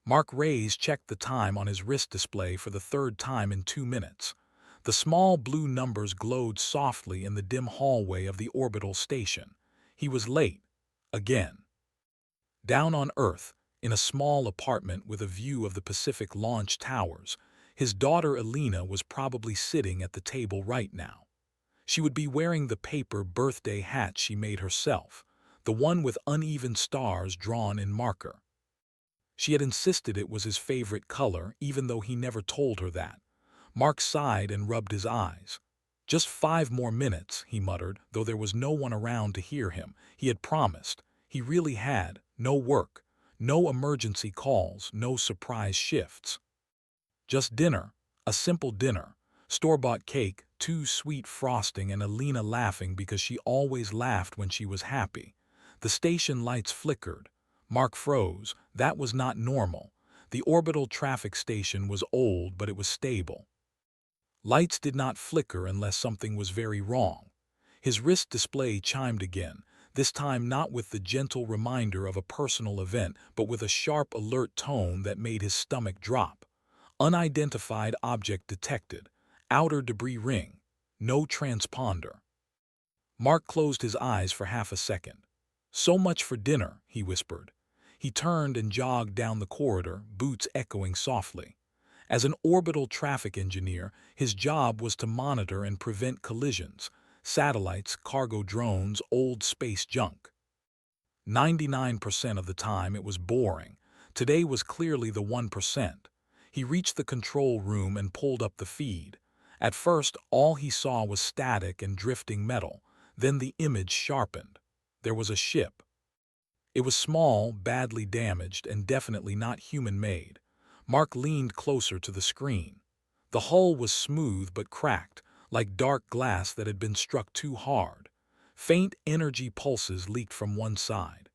Mark Reyes checked the time on his wrist display for the third time in 2 minutes. The small blue numbers glowed softly in the dim hallway of the orbital station. He was late. Again. Down on Earth, in a small apartment with a view of the Pacific launch towers, his daughter Alina was probably sitting at the table right now. She would be wearing the paper birthday hat she made herself, the one with uneven stars drawn in marker. She had insisted it was his favorite color, even though he never told her that. Mark sighed and rubbed his eyes. Just 5 more minutes, he muttered, though there was no one around to hear him. He had promised. He really had. No work, no emergency calls, no surprise shifts. Just dinner, a simple dinner. Store-bought cake, too sweet frosting, and Alina laughing because she always laughed when she was happy. The station lights flickered. Mark froze. That was not normal. The orbital traffic station was old, but it was stable. Lights did not flicker unless something was very wrong. His wrist display chimed again, this time not with the gentle reminder of a personal event, but with a sharp alert tone that made his stomach drop. Unidentified object detected. Outer debris ring. No transponder. Mark closed his eyes for half a second. "So much for dinner," he whispered. He turned and jogged down the corridor, boots echoing softly. As an orbital traffic engineer, his job was to monitor and prevent collisions, satellites, cargo drones, old space junk. 99% of the time it was boring. Today was clearly the 1%. He reached the control room and pulled up the feed. At first, all he saw was static and drifting metal. Then the image sharpened. There was a ship. It was small, badly damaged, and definitely not human-made. Mark leaned closer to the screen. The hull was smooth but cracked, like dark glass that had been struck too hard. Faint energy pulses leaked from one side.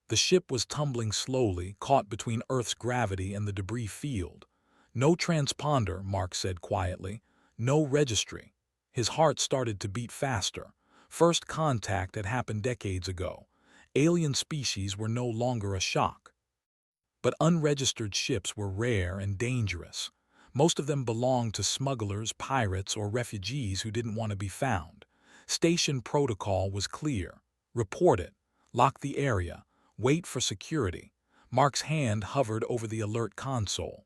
The ship was tumbling slowly, caught between Earth's gravity and the debris field. "No transponder," Mark said quietly. "No registry." His heart started to beat faster. First contact had happened decades ago. Alien species were no longer a shock. But unregistered ships were rare and dangerous. Most of them belonged to smugglers, pirates, or refugees who didn't want to be found. Station protocol was clear. Report it. Lock the area. Wait for security. Mark's hand hovered over the alert console.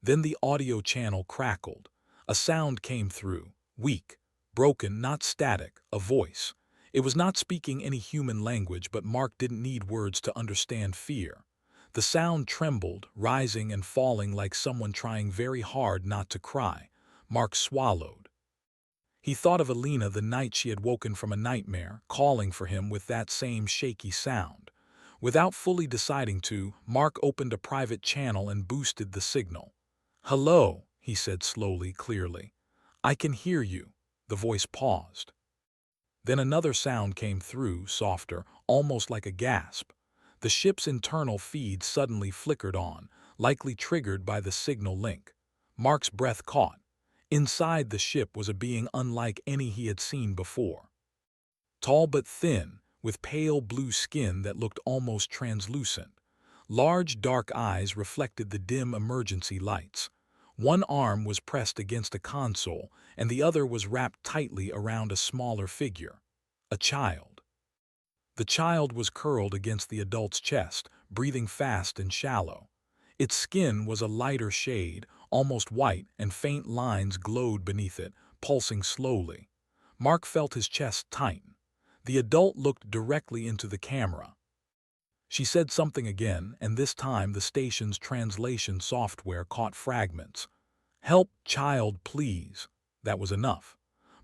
Then the audio channel crackled. A sound came through. Weak. Broken, not static. A voice. It was not speaking any human language, but Mark didn't need words to understand fear. The sound trembled, rising and falling like someone trying very hard not to cry. Mark swallowed. He thought of Alina the night she had woken from a nightmare, calling for him with that same shaky sound. Without fully deciding to, Mark opened a private channel and boosted the signal. "Hello," he said slowly, clearly. "I can hear you." The voice paused. Then another sound came through, softer, almost like a gasp. The ship's internal feed suddenly flickered on, likely triggered by the signal link. Mark's breath caught. Inside the ship was a being unlike any he had seen before. Tall but thin, with pale blue skin that looked almost translucent. Large dark eyes reflected the dim emergency lights. One arm was pressed against a console, and the other was wrapped tightly around a smaller figure. A child. The child was curled against the adult's chest, breathing fast and shallow. Its skin was a lighter shade, almost white, and faint lines glowed beneath it, pulsing slowly. Mark felt his chest tighten. The adult looked directly into the camera. She said something again, and this time the station's translation software caught fragments. "Help, child, please." That was enough.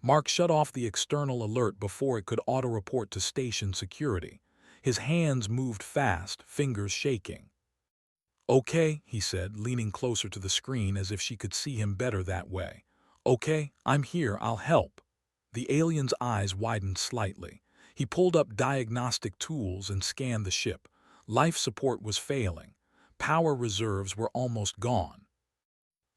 Mark shut off the external alert before it could auto-report to station security. His hands moved fast, fingers shaking. "Okay," he said, leaning closer to the screen as if she could see him better that way. "Okay, I'm here, I'll help." The alien's eyes widened slightly. He pulled up diagnostic tools and scanned the ship. Life support was failing. Power reserves were almost gone.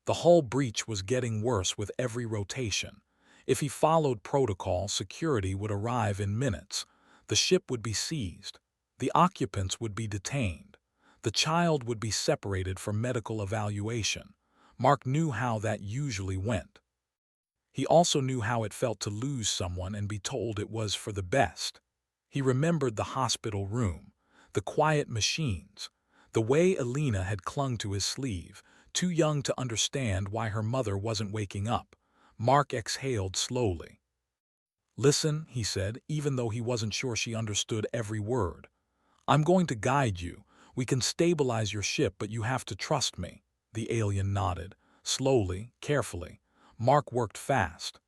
The hull breach was getting worse with every rotation. If he followed protocol, security would arrive in minutes. The ship would be seized. The occupants would be detained. The child would be separated for medical evaluation. Mark knew how that usually went. He also knew how it felt to lose someone and be told it was for the best. He remembered the hospital room, the quiet machines, the way Alina had clung to his sleeve, too young to understand why her mother wasn't waking up. Mark exhaled slowly. "Listen," he said, even though he wasn't sure she understood every word. "I'm going to guide you. We can stabilize your ship, but you have to trust me." The alien nodded. Slowly, carefully. Mark worked fast.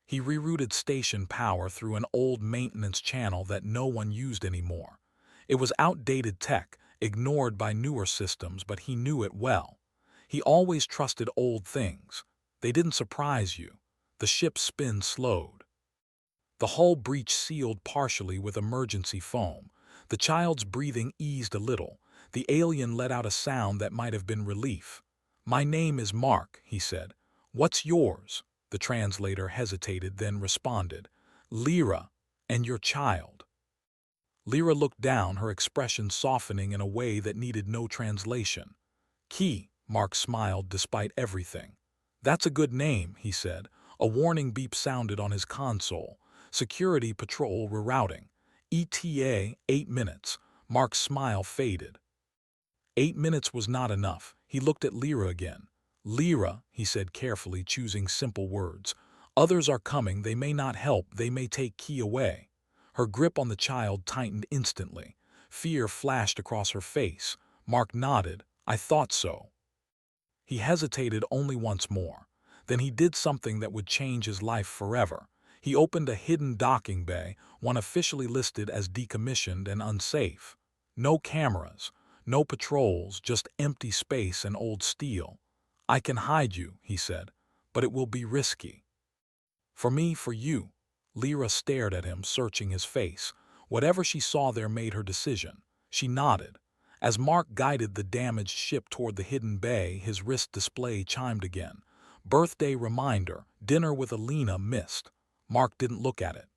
He rerouted station power through an old maintenance channel that no one used anymore. It was outdated tech, ignored by newer systems, but he knew it well. He always trusted old things. They didn't surprise you. The ship's spin slowed. The hull breach sealed partially with emergency foam. The child's breathing eased a little. The alien let out a sound that might have been relief. "My name is Mark," he said. "What's yours?" The translator hesitated, then responded. "Lyra, and your child." Lyra looked down, her expression softening in a way that needed no translation. "Key," Mark smiled despite everything. "That's a good name," he said. A warning beep sounded on his console. "Security patrol rerouting. ETA 8 minutes. Mark's smile faded. 8 minutes was not enough. He looked at Lyra again. "Lyra," he said carefully, choosing simple words. "Others are coming. They may not help. They may take Key away." Her grip on the child tightened instantly. Fear flashed across her face. Mark nodded. "I thought so." He hesitated only once more. Then he did something that would change his life forever. He opened a hidden docking bay, one officially listed as decommissioned and unsafe. No cameras, no patrols, just empty space and old steel. "I can hide you," he said, "but it will be risky." "For me, for you." Lyra stared at him, searching his face. Whatever she saw there made her decision. She nodded. As Mark guided the damaged ship toward the hidden bay, his wrist display chimed again. Birthday reminder, dinner with Alina missed. Mark didn't look at it.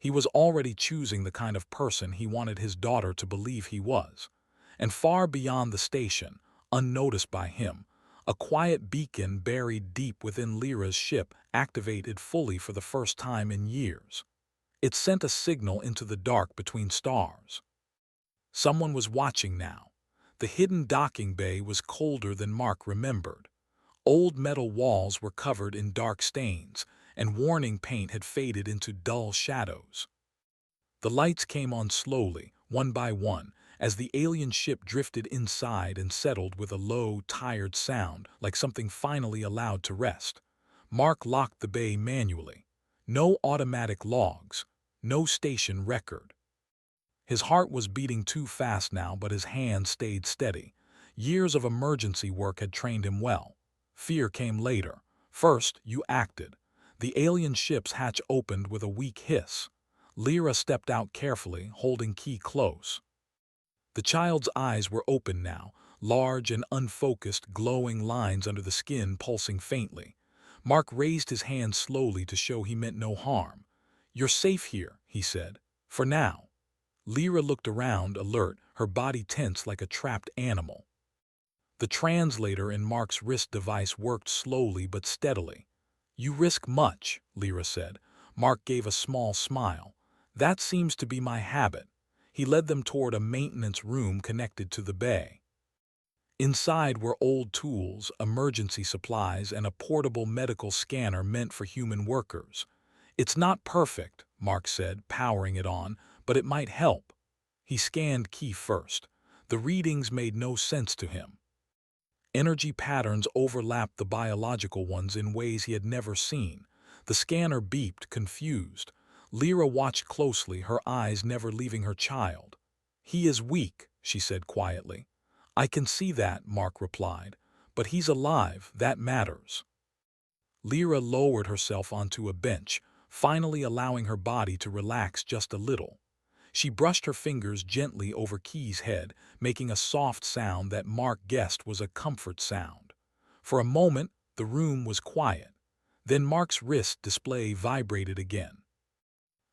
He was already choosing the kind of person he wanted his daughter to believe he was. And far beyond the station, unnoticed by him, a quiet beacon buried deep within Lyra's ship activated fully for the first time in years. It sent a signal into the dark between stars. Someone was watching now. The hidden docking bay was colder than Mark remembered. Old metal walls were covered in dark stains, and warning paint had faded into dull shadows. The lights came on slowly, one by one, as the alien ship drifted inside and settled with a low, tired sound, like something finally allowed to rest. Mark locked the bay manually. No automatic logs, no station record. His heart was beating too fast now, but his hand stayed steady. Years of emergency work had trained him well. Fear came later. First, you acted. The alien ship's hatch opened with a weak hiss. Lyra stepped out carefully, holding Key close. The child's eyes were open now, large and unfocused, glowing lines under the skin pulsing faintly. Mark raised his hand slowly to show he meant no harm. "You're safe here," he said. "For now." Lyra looked around, alert, her body tense like a trapped animal. The translator in Mark's wrist device worked slowly but steadily. "You risk much," Lyra said. Mark gave a small smile. "That seems to be my habit." He led them toward a maintenance room connected to the bay. Inside were old tools, emergency supplies, and a portable medical scanner meant for human workers. "It's not perfect," Mark said, powering it on, "but it might help." He scanned Key first. The readings made no sense to him. Energy patterns overlapped the biological ones in ways he had never seen. The scanner beeped, confused. Lyra watched closely, her eyes never leaving her child. "He is weak," she said quietly. "I can see that," Mark replied. "But he's alive, that matters." Lyra lowered herself onto a bench, finally allowing her body to relax just a little. She brushed her fingers gently over Key's head, making a soft sound that Mark guessed was a comfort sound. For a moment, the room was quiet. Then Mark's wrist display vibrated again.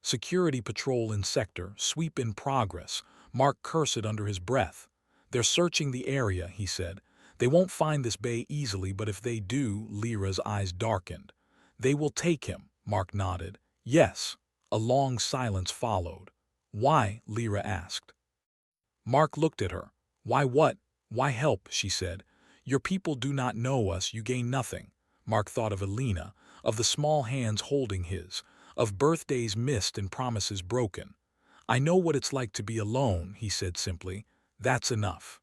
"Security patrol in sector, sweep in progress," Mark cursed under his breath. They're searching the area, he said. They won't find this bay easily, but if they do, Lyra's eyes darkened. They will take him, Mark nodded. Yes. A long silence followed. Why? Lyra asked. Mark looked at her. Why what? Why help? She said. Your people do not know us, you gain nothing. Mark thought of Elena, of the small hands holding his, of birthdays missed and promises broken. I know what it's like to be alone, he said simply. That's enough.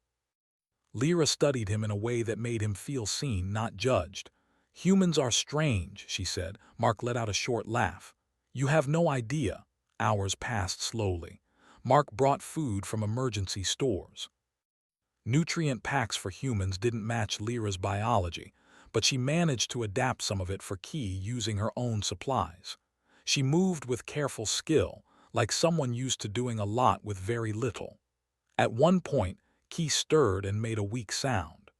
Lyra studied him in a way that made him feel seen, not judged. Humans are strange, she said. Mark let out a short laugh. You have no idea. Hours passed slowly. Mark brought food from emergency stores. Nutrient packs for humans didn't match Lyra's biology, but she managed to adapt some of it for Key using her own supplies. She moved with careful skill, like someone used to doing a lot with very little. At one point, Key stirred and made a weak sound.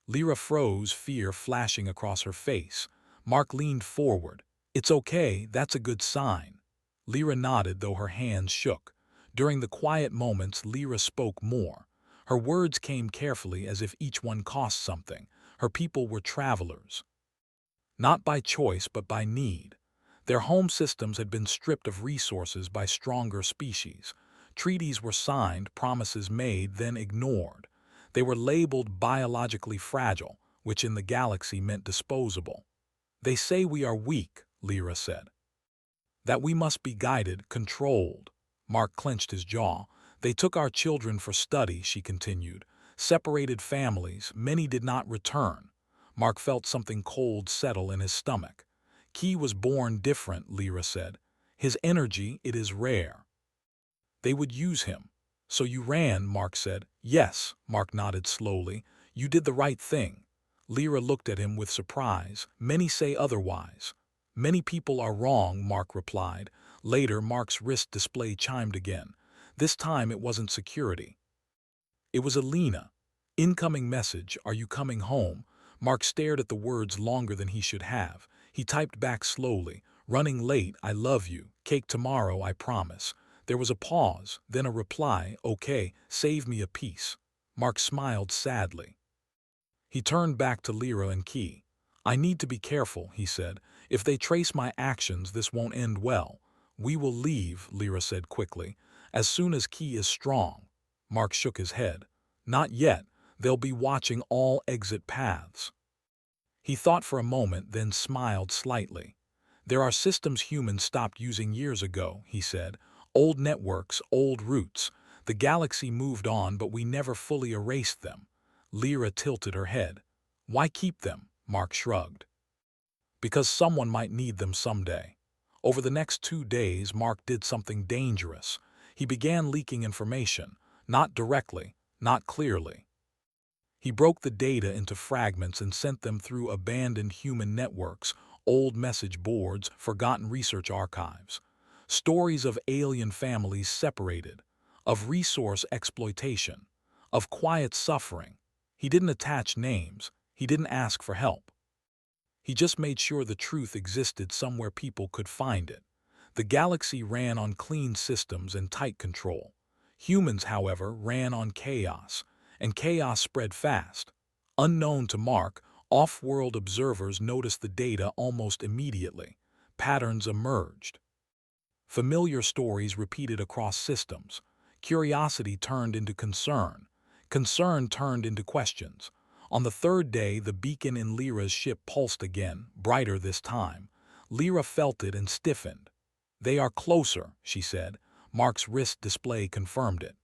Lyra froze, fear flashing across her face. Mark leaned forward. It's okay, that's a good sign. Lyra nodded, though her hands shook. During the quiet moments, Lyra spoke more. Her words came carefully, as if each one cost something. Her people were travelers. Not by choice, but by need. Their home systems had been stripped of resources by stronger species. Treaties were signed, promises made, then ignored. They were labeled biologically fragile, which in the galaxy meant disposable. They say we are weak, Lyra said. That we must be guided, controlled. Mark clenched his jaw. They took our children for study, she continued. Separated families, many did not return. Mark felt something cold settle in his stomach. Key was born different, Lyra said. His energy, it is rare. They would use him. So you ran, Mark said. Yes, Mark nodded slowly. You did the right thing. Lyra looked at him with surprise. Many say otherwise. Many people are wrong, Mark replied. Later, Mark's wrist display chimed again. This time it wasn't security. It was Elena. Incoming message, are you coming home? Mark stared at the words longer than he should have. He typed back slowly. Running late, I love you. Cake tomorrow, I promise. There was a pause, then a reply, okay, save me a piece. Mark smiled sadly. He turned back to Lyra and Key. I need to be careful, he said. If they trace my actions, this won't end well. We will leave, Lyra said quickly, as soon as Key is strong. Mark shook his head. Not yet. They'll be watching all exit paths. He thought for a moment, then smiled slightly. There are systems humans stopped using years ago, he said. Old networks, old routes. The galaxy moved on, but we never fully erased them. Lyra tilted her head. Why keep them? Mark shrugged. Because someone might need them someday. Over the next 2 days, Mark did something dangerous. He began leaking information, not directly, not clearly. He broke the data into fragments and sent them through abandoned human networks, old message boards, forgotten research archives. Stories of alien families separated, of resource exploitation, of quiet suffering. He didn't attach names. He didn't ask for help. He just made sure the truth existed somewhere people could find it. The galaxy ran on clean systems and tight control. Humans, however, ran on chaos, and chaos spread fast. Unknown to Mark, off-world observers noticed the data almost immediately. Patterns emerged. Familiar stories repeated across systems. Curiosity turned into concern. Concern turned into questions. On the 3rd day, the beacon in Lyra's ship pulsed again, brighter this time. Lyra felt it and stiffened. They are closer, she said. Mark's wrist display confirmed it.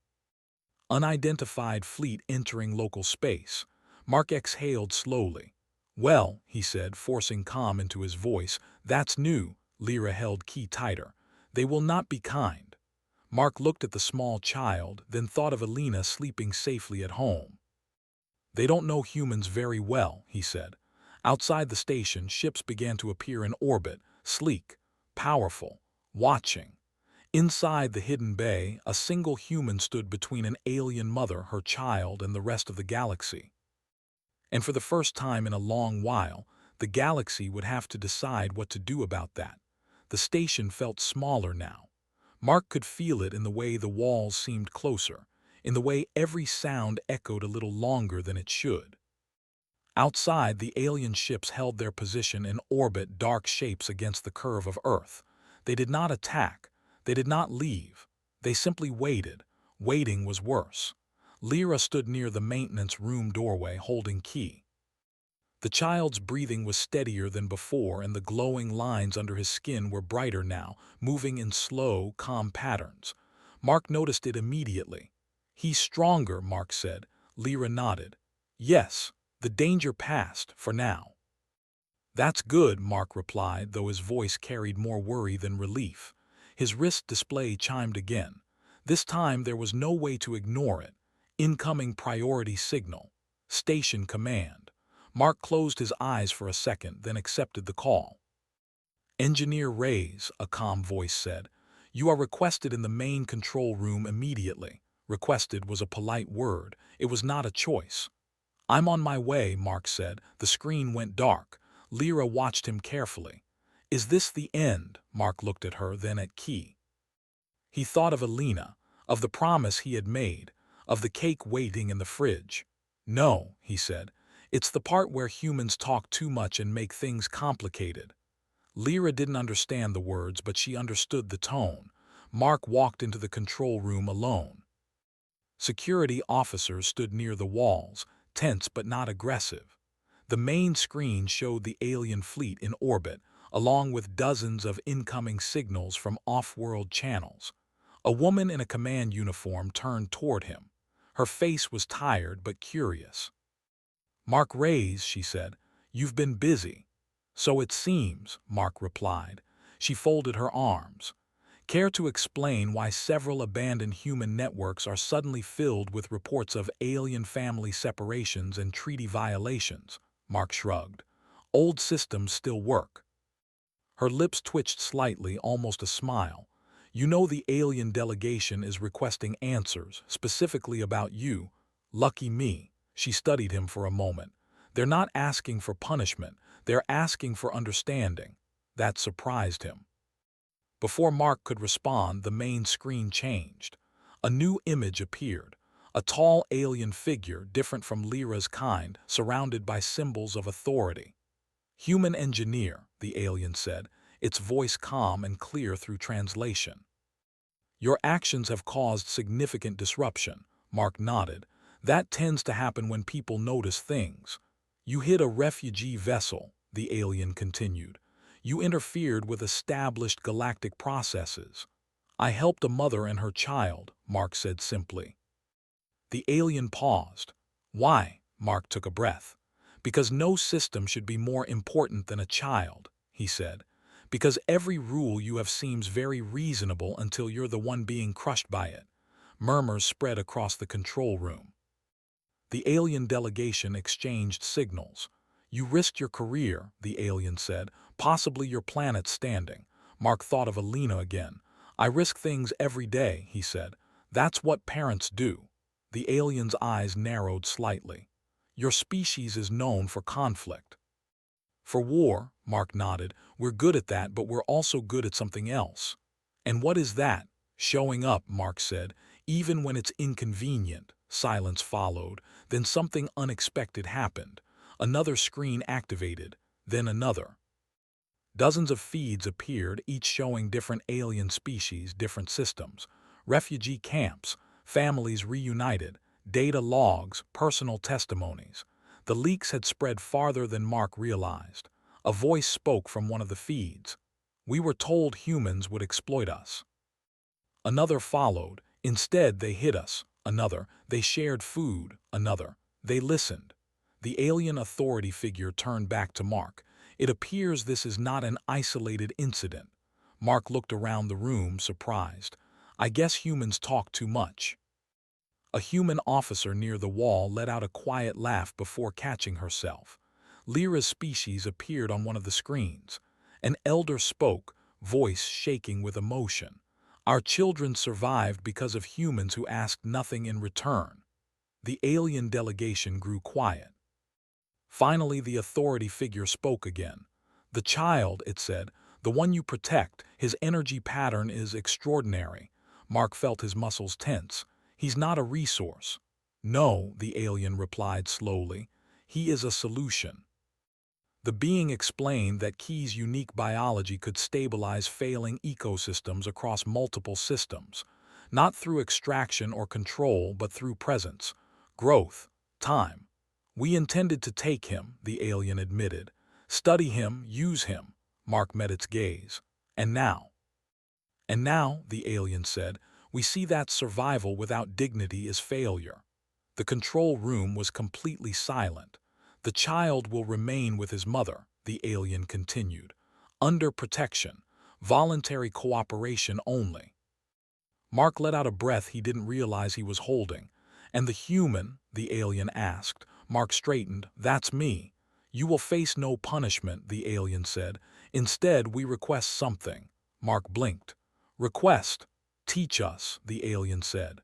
Unidentified fleet entering local space. Mark exhaled slowly. Well, he said, forcing calm into his voice, that's new. Lyra held Key tighter. They will not be kind. Mark looked at the small child, then thought of Elena sleeping safely at home. They don't know humans very well, he said. Outside the station, ships began to appear in orbit, sleek, powerful, watching. Inside the hidden bay, a single human stood between an alien mother, her child, and the rest of the galaxy. And for the first time in a long while, the galaxy would have to decide what to do about that. The station felt smaller now. Mark could feel it in the way the walls seemed closer. in the way every sound echoed a little longer than it should. Outside, the alien ships held their position in orbit, dark shapes against the curve of Earth. They did not attack. They did not leave. They simply waited. Waiting was worse. Lyra stood near the maintenance room doorway, holding key. The child's breathing was steadier than before, and the glowing lines under his skin were brighter now, moving in slow, calm patterns. Mark noticed it immediately. "He's stronger," Mark said. Lyra nodded. "Yes, the danger passed, for now." "That's good," Mark replied, though his voice carried more worry than relief. His wrist display chimed again. This time there was no way to ignore it. Incoming priority signal. Station command. Mark closed his eyes for a second, then accepted the call. "Engineer Reyes," a calm voice said. "You are requested in the main control room immediately." Requested was a polite word. It was not a choice. "I'm on my way," Mark said. The screen went dark. Lyra watched him carefully. "Is this the end?" Mark looked at her, then at Key. He thought of Alina, of the promise he had made, of the cake waiting in the fridge. "No," he said. "It's the part where humans talk too much and make things complicated." Lyra didn't understand the words, but she understood the tone. Mark walked into the control room alone. Security officers stood near the walls, tense but not aggressive. The main screen showed the alien fleet in orbit, along with dozens of incoming signals from off-world channels. A woman in a command uniform turned toward him. Her face was tired but curious. "Mark Reyes," she said, "you've been busy." "So it seems," Mark replied. She folded her arms. "Care to explain why several abandoned human networks are suddenly filled with reports of alien family separations and treaty violations?" Mark shrugged. "Old systems still work." Her lips twitched slightly, almost a smile. "You know the alien delegation is requesting answers, specifically about you." "Lucky me." She studied him for a moment. "They're not asking for punishment. They're asking for understanding." That surprised him. Before Mark could respond, the main screen changed. A new image appeared. A tall alien figure, different from Lyra's kind, surrounded by symbols of authority. "Human engineer," the alien said, its voice calm and clear through translation. "Your actions have caused significant disruption." Mark nodded. "That tends to happen when people notice things." "You hit a refugee vessel," the alien continued. "You interfered with established galactic processes." "I helped a mother and her child," Mark said simply. The alien paused. "Why?" Mark took a breath. "Because no system should be more important than a child," he said. "Because every rule you have seems very reasonable until you're the one being crushed by it." Murmurs spread across the control room. The alien delegation exchanged signals. "You risked your career," the alien said, "possibly your planet's standing." Mark thought of Alina again. "I risk things every day," he said. "That's what parents do." The alien's eyes narrowed slightly. "Your species is known for conflict." "For war," Mark nodded. "We're good at that, but we're also good at something else." "And what is that?" "Showing up," Mark said, "even when it's inconvenient." Silence followed. Then something unexpected happened. Another screen activated, then another. Dozens of feeds appeared, each showing different alien species, different systems. Refugee camps, families reunited, data logs, personal testimonies. The leaks had spread farther than Mark realized. A voice spoke from one of the feeds. "We were told humans would exploit us." Another followed. "Instead, they hid us." Another. "They shared food." Another. "They listened." The alien authority figure turned back to Mark. "It appears this is not an isolated incident." Mark looked around the room, surprised. "I guess humans talk too much." A human officer near the wall let out a quiet laugh before catching herself. Lyra's species appeared on one of the screens. An elder spoke, voice shaking with emotion. "Our children survived because of humans who asked nothing in return." The alien delegation grew quiet. Finally, the authority figure spoke again. "The child," it said, "the one you protect, his energy pattern is extraordinary." Mark felt his muscles tense. He's not a resource. No, the alien replied slowly. He is a solution. The being explained that Key's unique biology could stabilize failing ecosystems across multiple systems, not through extraction or control, but through presence, growth, time. We intended to take him, the alien admitted. Study him, use him. Mark met its gaze. And now? And now, the alien said, we see that survival without dignity is failure. The control room was completely silent. The child will remain with his mother, the alien continued, under protection, voluntary cooperation only. Mark let out a breath he didn't realize he was holding. And the human, the alien asked. Mark straightened. That's me. You will face no punishment, the alien said. Instead, we request something. Mark blinked. Request. Teach us, the alien said.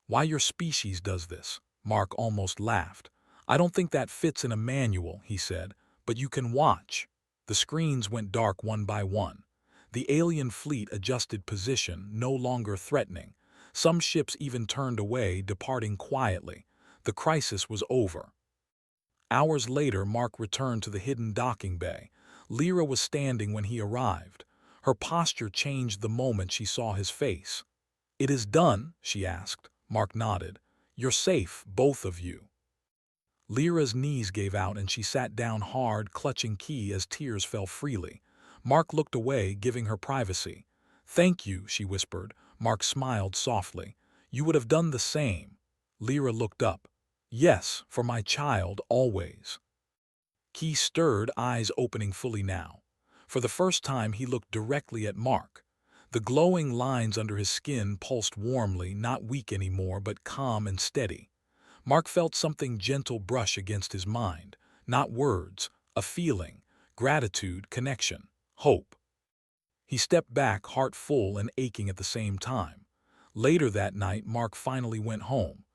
Why your species does this? Mark almost laughed. I don't think that fits in a manual, he said, but you can watch. The screens went dark one by one. The alien fleet adjusted position, no longer threatening. Some ships even turned away, departing quietly. The crisis was over. Hours later, Mark returned to the hidden docking bay. Lyra was standing when he arrived. Her posture changed the moment she saw his face. It is done, she asked. Mark nodded. You're safe, both of you. Lyra's knees gave out and she sat down hard, clutching Key as tears fell freely. Mark looked away, giving her privacy. Thank you, she whispered. Mark smiled softly. You would have done the same. Lyra looked up. Yes, for my child, always. Key stirred, eyes opening fully now. For the first time, he looked directly at Mark. The glowing lines under his skin pulsed warmly, not weak anymore, but calm and steady. Mark felt something gentle brush against his mind. Not words, a feeling, gratitude, connection, hope. He stepped back, heart full and aching at the same time. Later that night, Mark finally went home.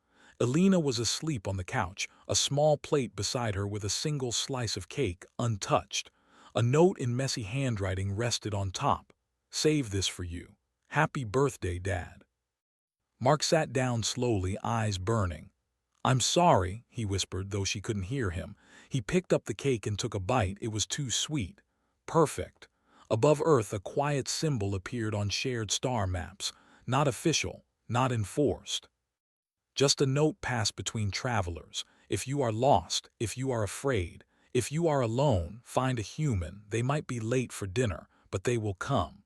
Elena was asleep on the couch, a small plate beside her with a single slice of cake, untouched. A note in messy handwriting rested on top. Save this for you. Happy birthday, Dad. Mark sat down slowly, eyes burning. I'm sorry, he whispered, though she couldn't hear him. He picked up the cake and took a bite. It was too sweet. Perfect. Above Earth, a quiet symbol appeared on shared star maps. Not official, not enforced. Just a note passed between travelers. If you are lost, if you are afraid, if you are alone, find a human. They might be late for dinner, but they will come.